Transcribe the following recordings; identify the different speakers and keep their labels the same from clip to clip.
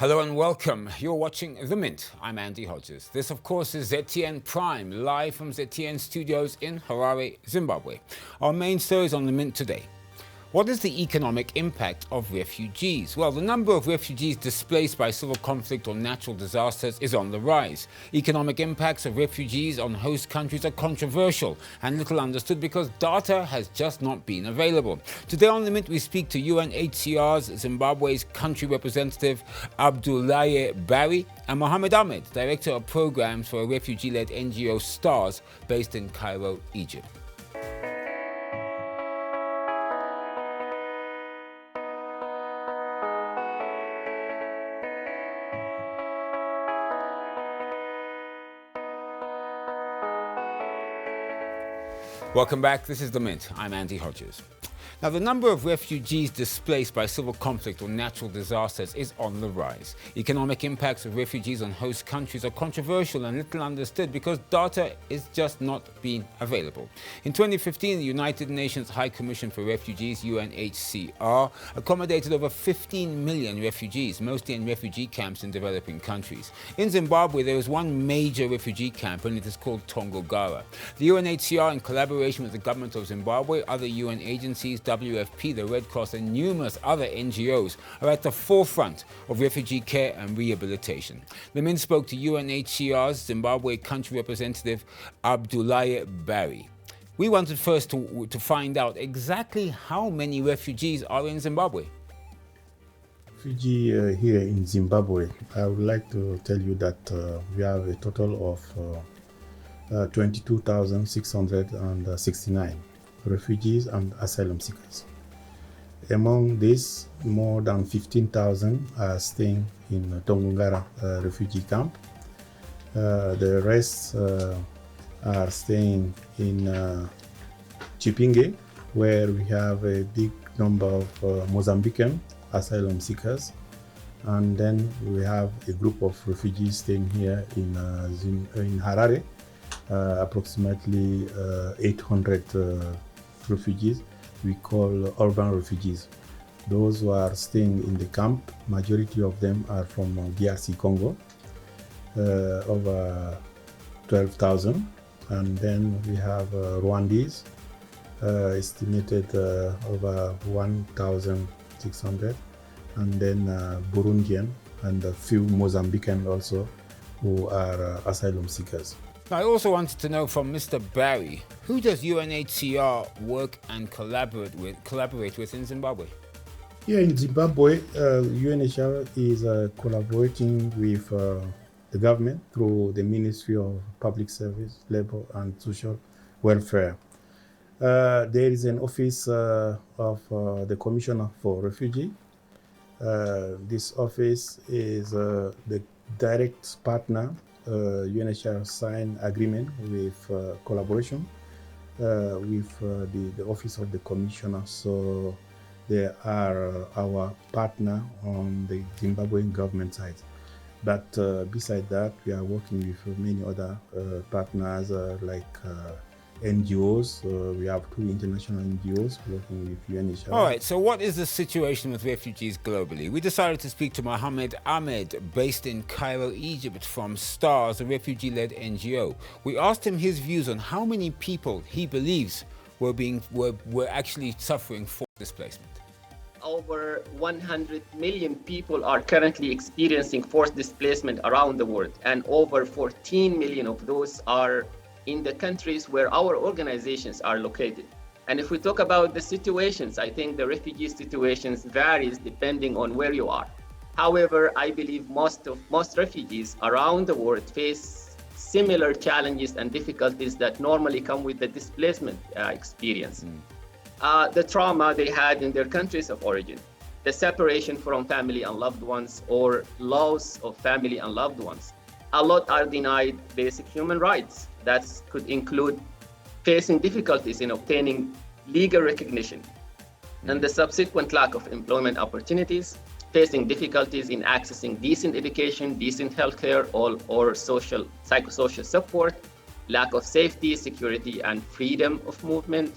Speaker 1: Hello and welcome. You're watching The Mint. I'm Andy Hodges. This, of course, is ZTN Prime, live from ZTN Studios in Harare, Zimbabwe. Our main stories on The Mint today. What is the economic impact of refugees? Well, the number of refugees displaced by civil conflict or natural disasters is on the rise. Economic impacts of refugees on host countries are controversial and little understood because data has just not been available. Today on The Mint, we speak to UNHCR's Zimbabwe's country representative, Abdoulaye Barry, and Mohamed Ahmed, director of programs for a refugee-led NGO STARS based in Cairo, Egypt. Welcome back. This is The Mint. I'm Andy Hodges. Now, the number of refugees displaced by civil conflict or natural disasters is on the rise. Economic impacts of refugees on host countries are controversial and little understood because data is just not being available. In 2015, the United Nations High Commission for Refugees, UNHCR, accommodated over 15 million refugees, mostly in refugee camps in developing countries. In Zimbabwe, there is one major refugee camp, and it is called Tongogara. The UNHCR, in collaboration with the government of Zimbabwe, other UN agencies, WFP, the Red Cross, and numerous other NGOs are at the forefront of refugee care and rehabilitation. The Mint spoke to UNHCR's Zimbabwe country representative, Abdoulaye Barry. We wanted first to find out exactly how many refugees are in Zimbabwe.
Speaker 2: Refugee here in Zimbabwe, I would like to tell you that we have a total of 22,669 refugees and asylum seekers. Among these, more than 15,000 are staying in Tongogara refugee camp. The rest are staying in Chipinge, where we have a big number of Mozambican asylum seekers. And then we have a group of refugees staying here in Harare, approximately 800 refugees we call urban refugees. Those who are staying in the camp, majority of them are from DRC Congo, over 12,000. And then we have Rwandese, estimated over 1,600. And then Burundian and a few Mozambican also who are asylum seekers.
Speaker 1: I also wanted to know from Mr. Barry, who does UNHCR work and collaborate with in Zimbabwe?
Speaker 2: Here in Zimbabwe, UNHCR is collaborating with the government through the Ministry of Public Service, Labor and Social Welfare. There is an office of the Commissioner for Refugee. This office is the direct partner. UNHCR signed agreement with collaboration with the Office of the Commissioner. So they are our partner on the Zimbabwean government side. But beside that, we are working with many other partners like NGOs. We have two international NGOs working with UNHCR.
Speaker 1: All right, so what is the situation with refugees globally? We decided to speak to Mohamed Ahmed, based in Cairo, Egypt, from STARS, a refugee-led NGO. We asked him his views on how many people he believes were actually suffering forced displacement.
Speaker 3: Over 100 million people are currently experiencing forced displacement around the world, and over 14 million of those are in the countries where our organizations are located. And if we talk about the situations, I think the refugee situations varies depending on where you are. However, I believe most refugees around the world face similar challenges and difficulties that normally come with the displacement experience. The trauma they had in their countries of origin, the separation from family and loved ones, or loss of family and loved ones. A lot are denied basic human rights. That could include facing difficulties in obtaining legal recognition and the subsequent lack of employment opportunities, facing difficulties in accessing decent education, decent healthcare, or psychosocial support, lack of safety, security, and freedom of movement,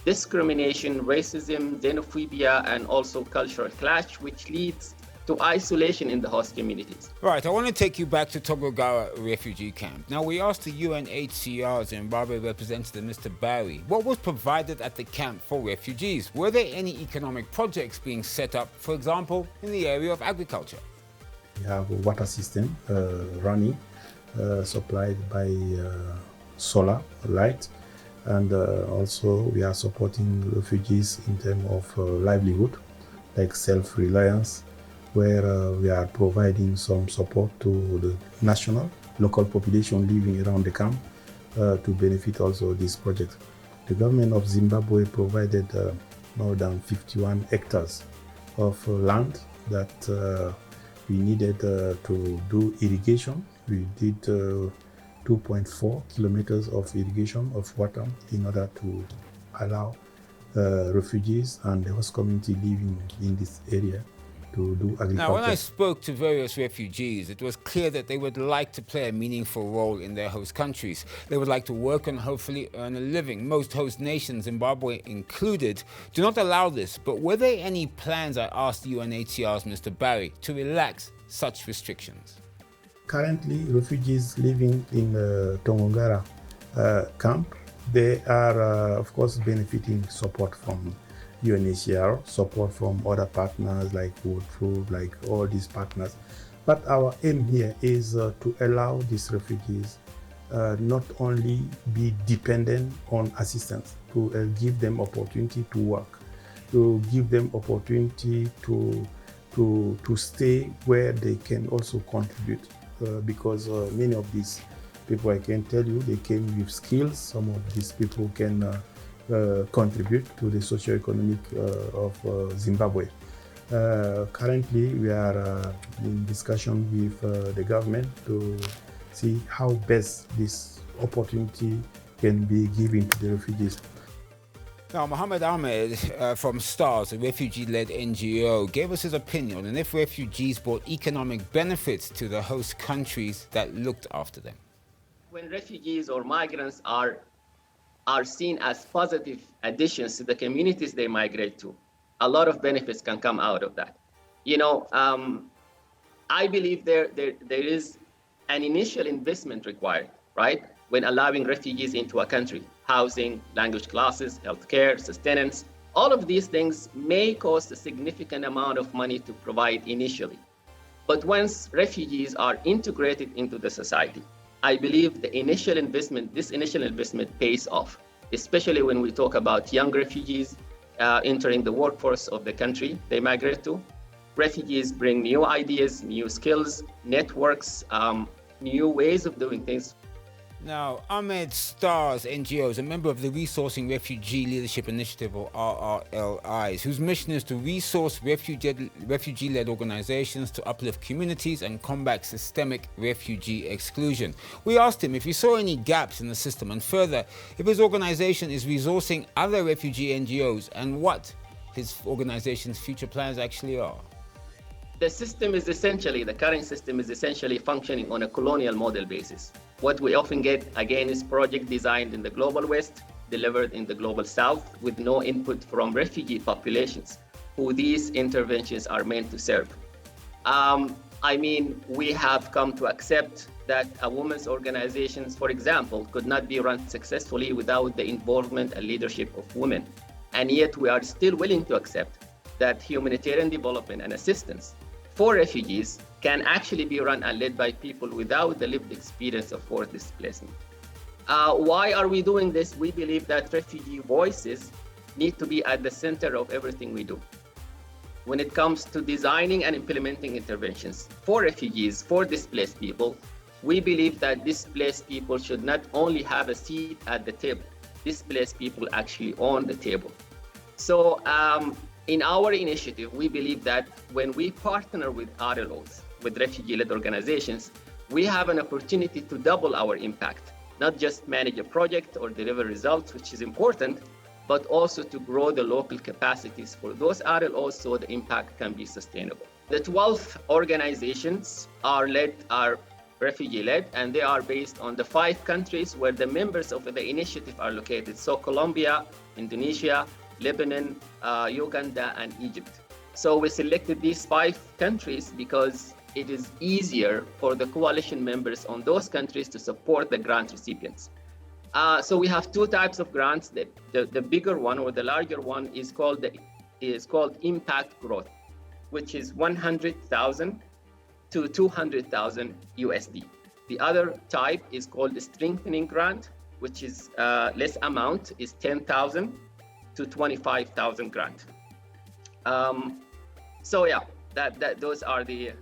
Speaker 3: discrimination, racism, xenophobia, and also cultural clash, which leads to to isolation in the host communities.
Speaker 1: Right, I want to take you back to Togogawa refugee camp. Now, we asked the UNHCR Zimbabwe representative, Mr. Barry, what was provided at the camp for refugees? Were there any economic projects being set up, for example, in the area of agriculture?
Speaker 2: We have a water system running, supplied by solar light, and also we are supporting refugees in terms of livelihood, like self-reliance, where we are providing some support to the local population living around the camp to benefit also this project. The government of Zimbabwe provided more than 51 hectares of land that we needed to do irrigation. We did 2.4 kilometers of irrigation of water in order to allow refugees and the host community living in this area to do agriculture.
Speaker 1: Now, when I spoke to various refugees, it was clear that they would like to play a meaningful role in their host countries. They would like to work and hopefully earn a living. Most host nations, Zimbabwe included, do not allow this. But were there any plans, I asked UNHCR's Mr. Barry, to relax such restrictions?
Speaker 2: Currently, refugees living in Tongongara camp, they are, of course, benefiting support from UNHCR, support from other partners like World Food, like all these partners. But our aim here is to allow these refugees not only be dependent on assistance, to give them opportunity to work, to give them opportunity to stay where they can also contribute. Because many of these people, I can tell you, they came with skills. Some of these people can contribute to the socio-economic of Zimbabwe. Currently, we are in discussion with the government to see how best this opportunity can be given to the refugees.
Speaker 1: Now, Mohamed Ahmed from STARS, a refugee-led NGO, gave us his opinion on if refugees brought economic benefits to the host countries that looked after them.
Speaker 3: When refugees or migrants are seen as positive additions to the communities they migrate to, a lot of benefits can come out of that. You know, I believe there is an initial investment required, right? When allowing refugees into a country, housing, language classes, healthcare, sustenance, all of these things may cost a significant amount of money to provide initially. But once refugees are integrated into the society, I believe this initial investment pays off, especially when we talk about young refugees entering the workforce of the country they migrate to. Refugees bring new ideas, new skills, networks, new ways of doing things.
Speaker 1: Now, Ahmed STARS NGO is a member of the Resourcing Refugee Leadership Initiative, or RRLI, whose mission is to resource refugee-led organizations to uplift communities and combat systemic refugee exclusion. We asked him if he saw any gaps in the system, and further, if his organization is resourcing other refugee NGOs and what his organization's future plans actually are.
Speaker 3: The current system is essentially functioning on a colonial model basis. What we often get, again, is project designed in the global West, delivered in the global South, with no input from refugee populations who these interventions are meant to serve. I mean, we have come to accept that a women's organizations, for example, could not be run successfully without the involvement and leadership of women. And yet we are still willing to accept that humanitarian development and assistance for refugees can actually be run and led by people without the lived experience of forced displacement. Why are we doing this? We believe that refugee voices need to be at the center of everything we do. When it comes to designing and implementing interventions for refugees, for displaced people, we believe that displaced people should not only have a seat at the table, displaced people actually own the table. So in our initiative, we believe that when we partner with RLOs, with refugee-led organizations, we have an opportunity to double our impact, not just manage a project or deliver results, which is important, but also to grow the local capacities for those RLOs so the impact can be sustainable. The 12 organizations are refugee-led, and they are based on the 5 countries where the members of the initiative are located. So Colombia, Indonesia, Lebanon, Uganda, and Egypt. So we selected these 5 countries because it is easier for the coalition members on those countries to support the grant recipients. So we have 2 types of grants. The bigger one, or the larger one, is called impact growth, which is 100,000 to 200,000 USD. The other type is called the strengthening grant, which is less amount, is 10,000 to 25,000 grant. So yeah, those are the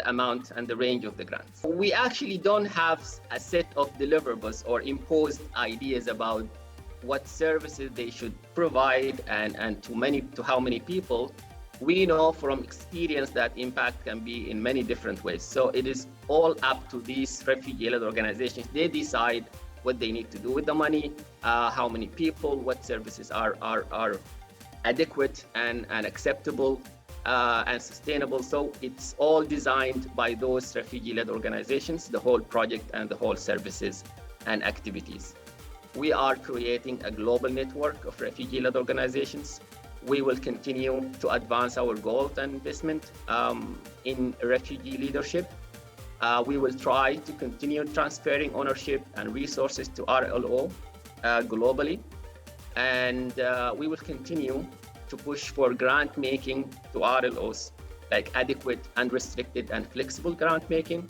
Speaker 3: amount and the range of the grants. We actually don't have a set of deliverables or imposed ideas about what services they should provide and to how many people. We know from experience that impact can be in many different ways. So it is all up to these refugee-led organizations. They decide what they need to do with the money, how many people, what services are adequate and acceptable and sustainable. So it's all designed by those refugee-led organizations, the whole project and the whole services and activities. We are creating a global network of refugee-led organizations. We will continue to advance our goals and investment in refugee leadership. We will try to continue transferring ownership and resources to RRLO globally. And we will continue to push for grant making to RLOs, like adequate, unrestricted, and flexible grant making.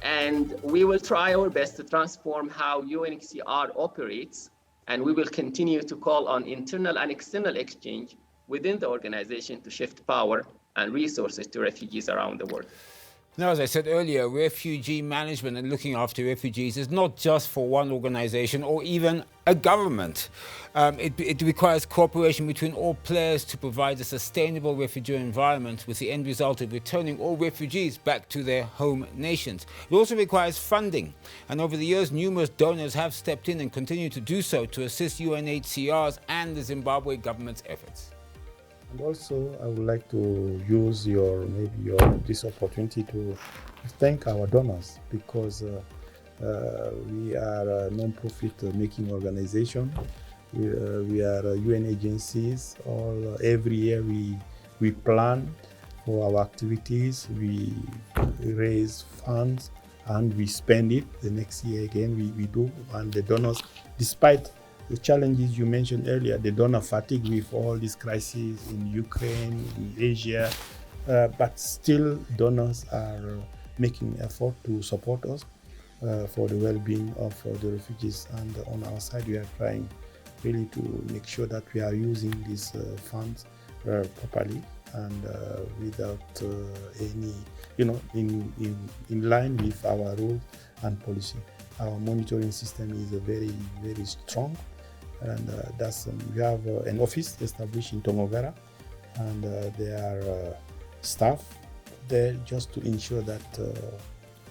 Speaker 3: And we will try our best to transform how UNHCR operates, and we will continue to call on internal and external exchange within the organization to shift power and resources to refugees around the world.
Speaker 1: Now, as I said earlier, refugee management and looking after refugees is not just for one organization or even a government. It requires cooperation between all players to provide a sustainable refugee environment, with the end result of returning all refugees back to their home nations. It also requires funding, and over the years, numerous donors have stepped in and continue to do so to assist UNHCR's and the Zimbabwe government's efforts.
Speaker 2: And also, I would like to use this opportunity to thank our donors, because we are a non-profit making organization. We are UN agencies. Every year we plan for our activities. We raise funds and we spend it. The next year again we do. And the donors, despite the challenges you mentioned earlier, the donor fatigue with all these crises in Ukraine, in Asia, but still donors are making effort to support us for the well-being of the refugees. And on our side, we are trying really to make sure that we are using these funds properly and without any, in line with our rules and policy. Our monitoring system is very, very strong. And we have an office established in Tongogara, and there are staff there just to ensure that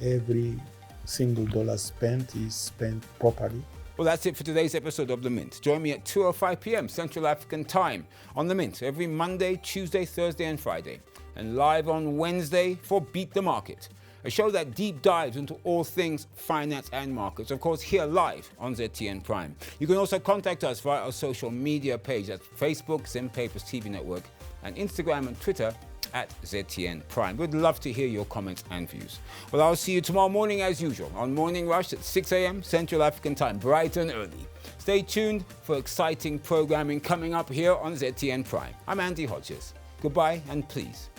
Speaker 2: every single dollar spent is spent properly.
Speaker 1: Well, that's it for today's episode of The Mint. Join me at 2:05 p.m. Central African Time on The Mint every Monday, Tuesday, Thursday and Friday, and live on Wednesday for Beat the Market, a show that deep dives into all things finance and markets, of course, here live on ZTN Prime. You can also contact us via our social media page at Facebook, Zim Papers TV Network, and Instagram and Twitter at ZTN Prime. We'd love to hear your comments and views. Well, I'll see you tomorrow morning as usual on Morning Rush at 6 a.m. Central African Time, bright and early. Stay tuned for exciting programming coming up here on ZTN Prime. I'm Andy Hodges. Goodbye, and please,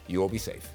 Speaker 1: you all be safe.